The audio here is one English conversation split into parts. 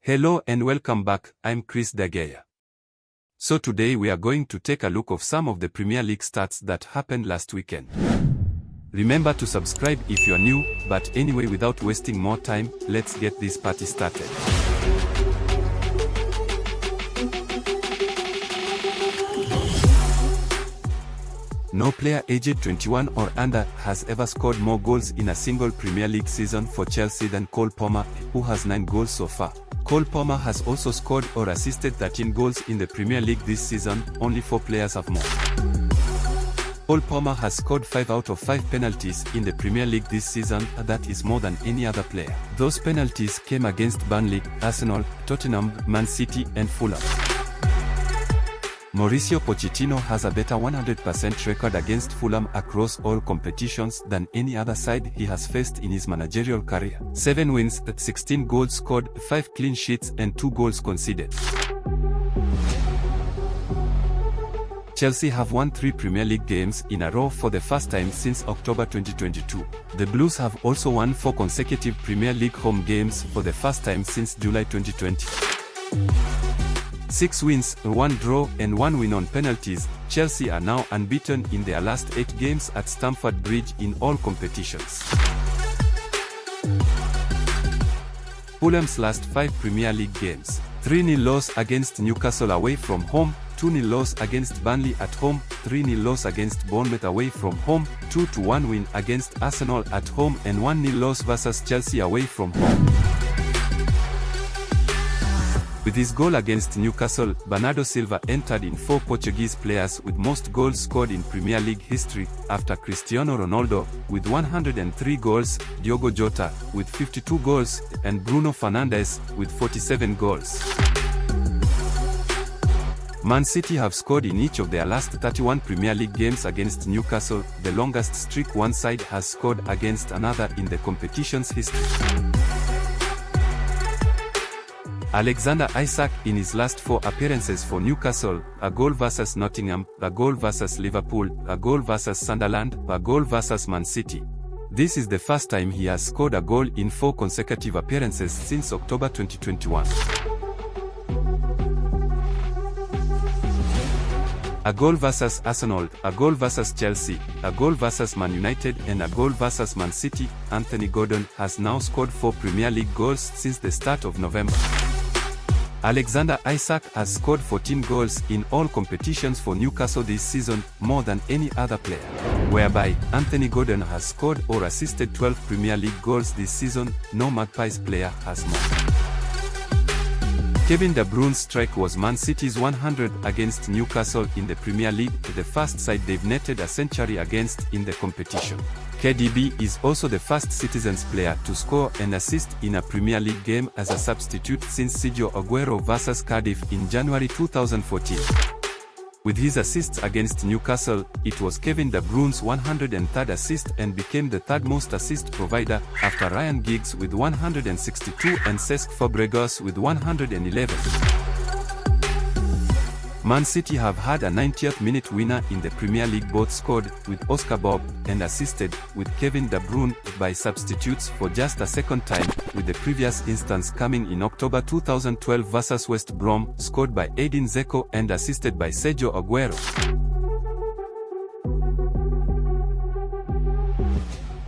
Hello and welcome back, I'm Chris Dageya. So today we are going to take a look of some of the Premier League stats that happened last weekend. Remember to subscribe if you are new, but anyway, without wasting more time, let's get this party started. No player aged 21 or under has ever scored more goals in a single Premier League season for Chelsea than Cole Palmer, who has 9 goals so far. Cole Palmer has also scored or assisted 13 goals in the Premier League this season. Only 4 players have more. Cole Palmer has scored 5 out of 5 penalties in the Premier League this season. That is more than any other player. Those penalties came against Burnley, Arsenal, Tottenham, Man City and Fulham. Mauricio Pochettino has a better 100% record against Fulham across all competitions than any other side he has faced in his managerial career. 7 wins, 16 goals scored, 5 clean sheets and 2 goals conceded. Chelsea have won 3 Premier League games in a row for the first time since October 2022. The Blues have also won 4 consecutive Premier League home games for the first time since July 2020. 6 wins, 1 draw and 1 win on penalties. Chelsea are now unbeaten in their last 8 games at Stamford Bridge in all competitions. Fulham's last 5 Premier League games: 3-0 loss against Newcastle away from home, 2-0 loss against Burnley at home, 3-0 loss against Bournemouth away from home, 2-1 win against Arsenal at home and 1-0 loss versus Chelsea away from home. With his goal against Newcastle, Bernardo Silva entered in 4 Portuguese players with most goals scored in Premier League history, after Cristiano Ronaldo, with 103 goals, Diogo Jota, with 52 goals, and Bruno Fernandes, with 47 goals. Man City have scored in each of their last 31 Premier League games against Newcastle, the longest streak one side has scored against another in the competition's history. Alexander Isak, in his last 4 appearances for Newcastle, a goal versus Nottingham, a goal versus Liverpool, a goal versus Sunderland, a goal versus Man City. This is the first time he has scored a goal in 4 consecutive appearances since October 2021. A goal versus Arsenal, a goal versus Chelsea, a goal versus Man United and a goal versus Man City. Anthony Gordon has now scored 4 Premier League goals since the start of November. Alexander Isak has scored 14 goals in all competitions for Newcastle this season, more than any other player, whereby Anthony Gordon has scored or assisted 12 Premier League goals this season. No Magpies player has more. Kevin De Bruyne's strike was Man City's 100th against Newcastle in the Premier League, the first side they've netted a century against in the competition. KDB is also the first Citizens player to score and assist in a Premier League game as a substitute since Sergio Aguero vs Cardiff in January 2014. With his assists against Newcastle, it was Kevin De Bruyne's 103rd assist and became the 3rd most assist provider, after Ryan Giggs with 162 and Cesc Fabregas with 111. Man City have had a 90th minute winner in the Premier League, both scored with Oscar Bob and assisted with Kevin De Bruyne by substitutes for just a second time, with the previous instance coming in October 2012 vs West Brom, scored by Edin Dzeko and assisted by Sergio Aguero.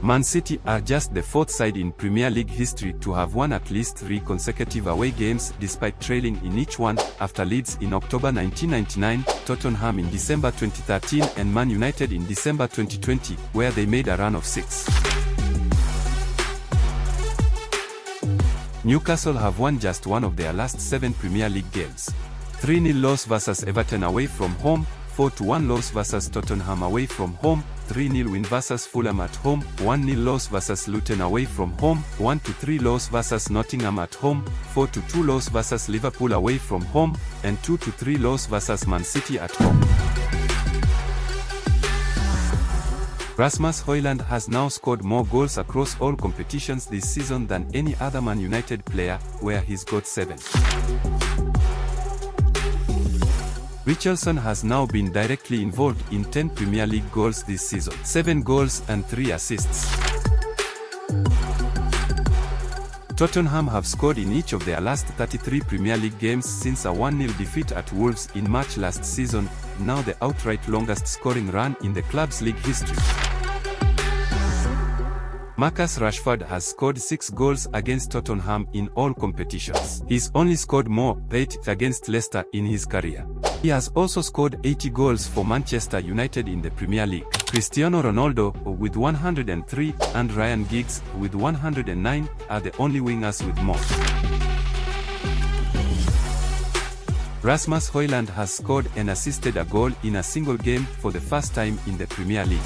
Man City are just the 4th side in Premier League history to have won at least 3 consecutive away games despite trailing in each one, after Leeds in October 1999, Tottenham in December 2013 and Man United in December 2020, where they made a run of 6. Newcastle have won just one of their last 7 Premier League games. 3-0 loss versus Everton away from home, 4-1 loss versus Tottenham away from home, 3-0 win versus Fulham at home, 1-0 loss versus Luton away from home, 1-3 loss versus Nottingham at home, 4-2 loss versus Liverpool away from home, and 2-3 loss versus Man City at home. Rasmus Højlund has now scored more goals across all competitions this season than any other Man United player, where he's got 7. Richarlison has now been directly involved in 10 Premier League goals this season, 7 goals and 3 assists. Tottenham have scored in each of their last 33 Premier League games since a 1-0 defeat at Wolves in March last season, now the outright longest scoring run in the club's league history. Marcus Rashford has scored 6 goals against Tottenham in all competitions. He's only scored more, 8 against Leicester in his career. He has also scored 80 goals for Manchester United in the Premier League. Cristiano Ronaldo, with 103, and Ryan Giggs, with 109, are the only wingers with more. Rasmus Højlund has scored and assisted a goal in a single game for the first time in the Premier League.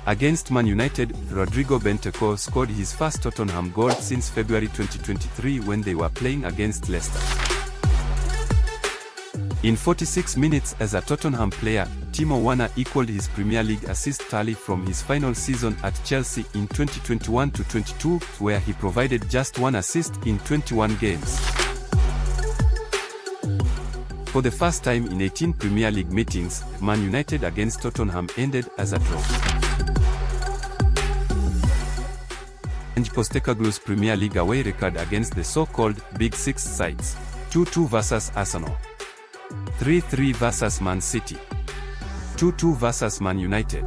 Against Man United, Rodrigo Bentancur scored his first Tottenham goal since February 2023 when they were playing against Leicester. In 46 minutes as a Tottenham player, Timo Werner equaled his Premier League assist tally from his final season at Chelsea in 2021-22, where he provided just 1 assist in 21 games. For the first time in 18 Premier League meetings, Man United against Tottenham ended as a draw. Ange Postecoglou's Premier League away record against the so-called Big Six sides: 2-2 vs Arsenal, 3-3 vs Man City, 2-2 vs Man United.